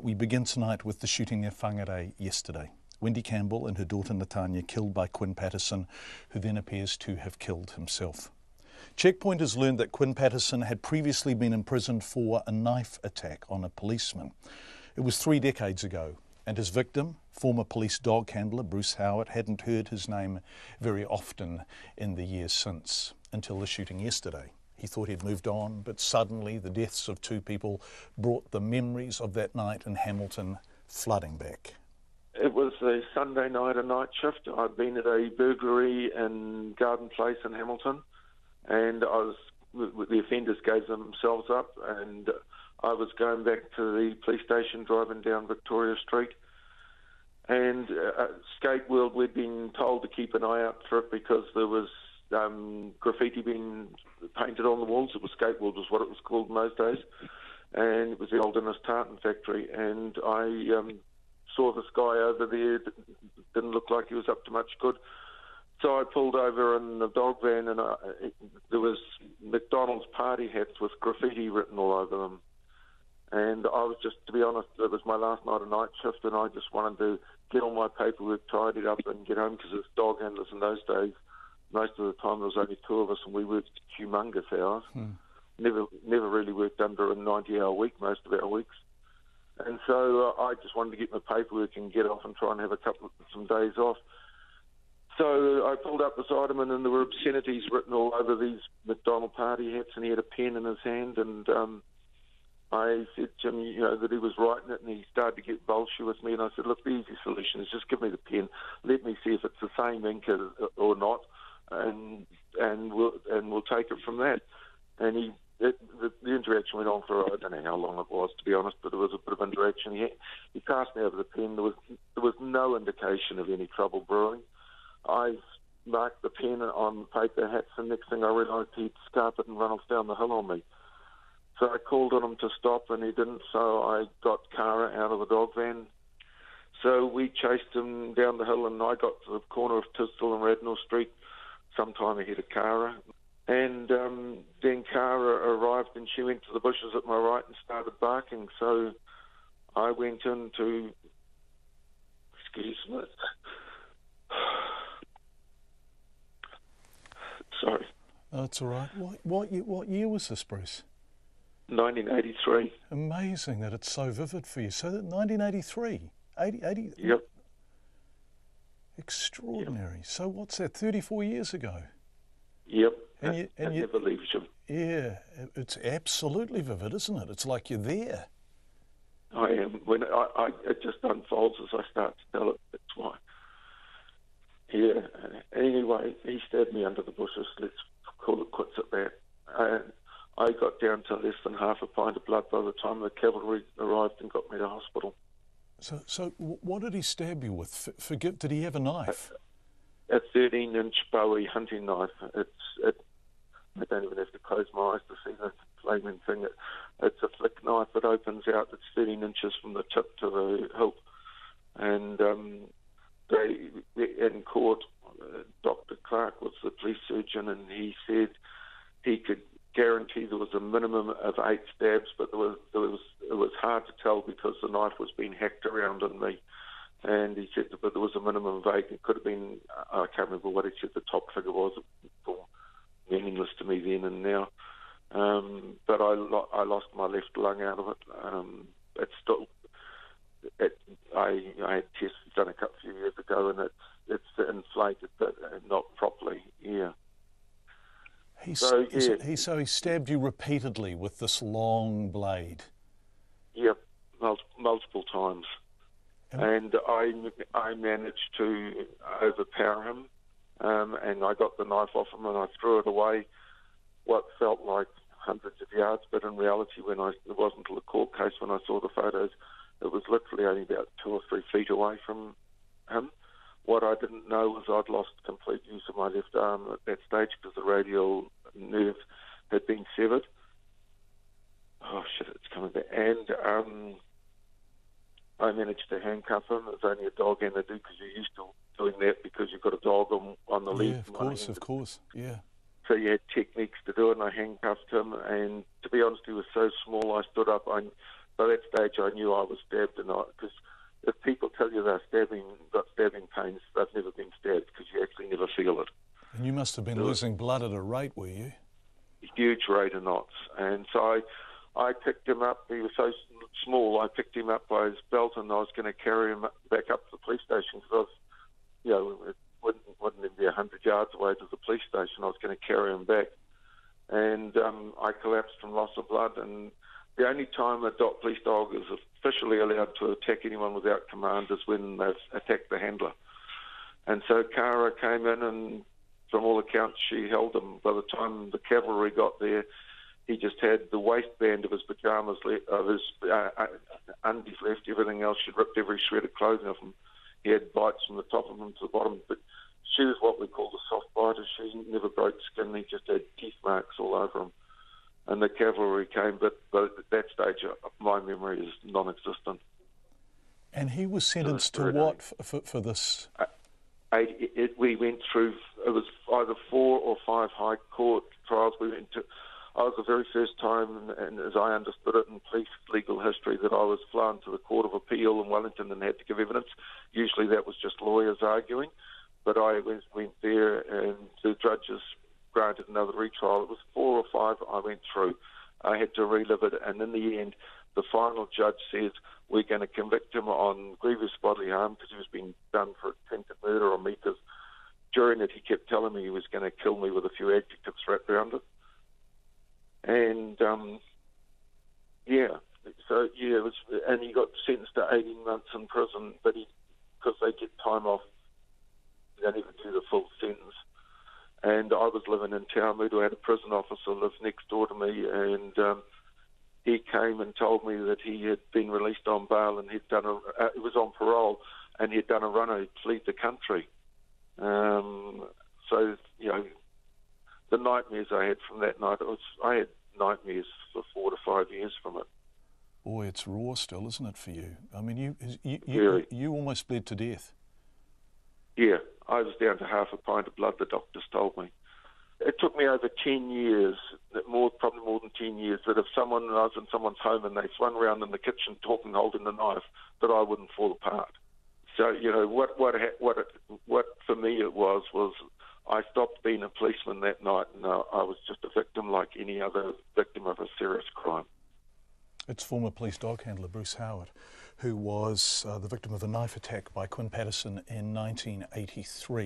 We begin tonight with the shooting near Whangarei yesterday. Wendy Campbell and her daughter Natanya killed by Quinn Patterson, who then appears to have killed himself. Checkpoint has learned that Quinn Patterson had previously been imprisoned for a knife attack on a policeman. It was 3 decades ago, and his victim, former police dog handler Bruce Howat, hadn't heard his name very often in the years since, until the shooting yesterday. He thought he'd moved on, but suddenly the deaths of 2 people brought the memories of that night in Hamilton flooding back. It was a Sunday night, a night shift. I'd been at a burglary in Garden Place in Hamilton, and the offenders gave themselves up, and I was going back to the police station, driving down Victoria Street, and Skate World, we'd been told to keep an eye out for it because there was graffiti being painted on the walls. It was Skate World was what it was called in those days, and it was the old Innes Tartan factory, and I saw this guy over there, didn't look like he was up to much good. So I pulled over in the dog van, and there was McDonald's party hats with graffiti written all over them. And I was just, to be honest, it was my last night of night shift, and I just wanted to get all my paperwork tidied up and get home, because as dog handlers in those days, most of the time there was only 2 of us, and we worked humongous hours. Never really worked under a 90-hour week most of our weeks. And so I just wanted to get my paperwork and get off and try and have some days off. So I pulled up beside him, and then there were obscenities written all over these McDonald party hats, and he had a pen in his hand, and I said to him, that he was writing it, and he started to get bolshy with me, and I said, look, the easy solution is just give me the pen, let me see if it's the same ink or not, and we'll take it from that. And the interaction went on for, I don't know how long it was, to be honest, but there was a bit of interaction. He passed me over the pen. There was no indication of any trouble brewing. I marked the pen on paper hats, and next thing I realised he'd scarp it and run off down the hill on me. So I called on him to stop, and he didn't, so I got Cara out of the dog van. So we chased him down the hill, and I got to the corner of Tisdale and Radnor Street sometime ahead of Cara. And then Cara arrived, and she went to the bushes at my right and started barking. So I went in to... Excuse me. Sorry. Oh, it's all right. What year was this, Bruce? 1983. Amazing that it's so vivid for you. So that 1983, 80. Yep. Extraordinary. Yep. So what's that? 34 years ago. Yep. And you never leaves you. Yeah, it's absolutely vivid, isn't it? It's like you're there. I am. When it just unfolds as I start to tell it. That's why. Yeah. Anyway, he stabbed me under the bushes. Let's call it quits at that. And I got down to less than half a pint of blood by the time the cavalry arrived and got me to hospital. So what did he stab you with? Forgive, did he have a knife? A 13-inch Bowie hunting knife. I don't even have to close my eyes to see the flaming thing. It's a flick knife that opens out. It's 13 inches from the tip to the hilt. And in court, Dr. Clark was the police surgeon, and he said he could guarantee there was a minimum of 8 stabs, but it was hard to tell because the knife was being hacked around in me. And he said, but there was a minimum of 8. It could have been, I can't remember what he said the top figure was. Meaningless to me then and now. But I lost my left lung out of it. It's still, I had tests done a few years ago, and it's inflated, but not properly. Yeah. So he stabbed you repeatedly with this long blade. Yep, multiple times. And I managed to overpower him, and I got the knife off him, and I threw it away what felt like hundreds of yards, but in reality, it wasn't until the court case when I saw the photos, it was literally only about 2 or 3 feet away from him. What I didn't know was I'd lost complete use of my left arm at that stage because the radial nerve had been severed. Oh shit, it's coming back. And I managed to handcuff him. It was only a dog hand to do because you're used to doing that because you've got a dog on the lead. Yeah, of course, yeah. So you had techniques to do it, and I handcuffed him, and to be honest, he was so small, I stood up, I by that stage I knew I was stabbed, and because if people tell you got stabbing pains, they've never been stabbed, because you actually never feel it. And you must have been losing blood at a rate, were you? Huge rate of knots. And so I picked him up. He was so small. I picked him up by his belt, and I was going to carry him back up to the police station, because I was, it wouldn't even be 100 yards away to the police station. I was going to carry him back. And I collapsed from loss of blood. And the only time a police dog is officially allowed to attack anyone without command is when they've attacked the handler. And so Cara came in, and from all accounts, she held him. By the time the cavalry got there, he just had the waistband of his pyjamas, of his undies left. Everything else, she'd ripped every shred of clothing off him. He had bites from the top of him to the bottom. But she was what we call the soft biter. She never broke skin. He just had teeth marks all over him. And the cavalry came, but at that stage, my memory is non-existent. And he was sentenced to what for this? We went through, it was either 4 or 5 high court trials. We went to. I was the very first time, and as I understood it in police legal history, that I was flown to the Court of Appeal in Wellington and had to give evidence. Usually that was just lawyers arguing, but I went there, and the judges granted another retrial. It was 4 or 5 I went through. I had to relive it, and in the end, the final judge says, we're going to convict him on grievous bodily harm because he was being done for attempted murder on me, because during it he kept telling me he was going to kill me with a few adjectives wrapped around it. And, it was, and he got sentenced to 18 months in prison, but because they get time off, they don't even do the full sentence. And I was living in Taumutu. I had a prison officer live next door to me, and he came and told me that he had been released on bail, and he was on parole, and he'd done a runner, he'd fled the country. The nightmares I had from that night, I had nightmares for 4 to 5 years from it. Boy, it's raw still, isn't it, for you? I mean, you almost bled to death. Yeah, I was down to half a pint of blood, the doctors told me. It took me over 10 years, probably more than 10 years, that if I was in someone's home and they swung around in the kitchen talking, holding the knife, that I wouldn't fall apart. So, what for me it was I stopped being a policeman that night, and I was just a victim like any other victim of a serious crime. It's former police dog handler Bruce Howat, who was the victim of a knife attack by Quinn Patterson in 1983.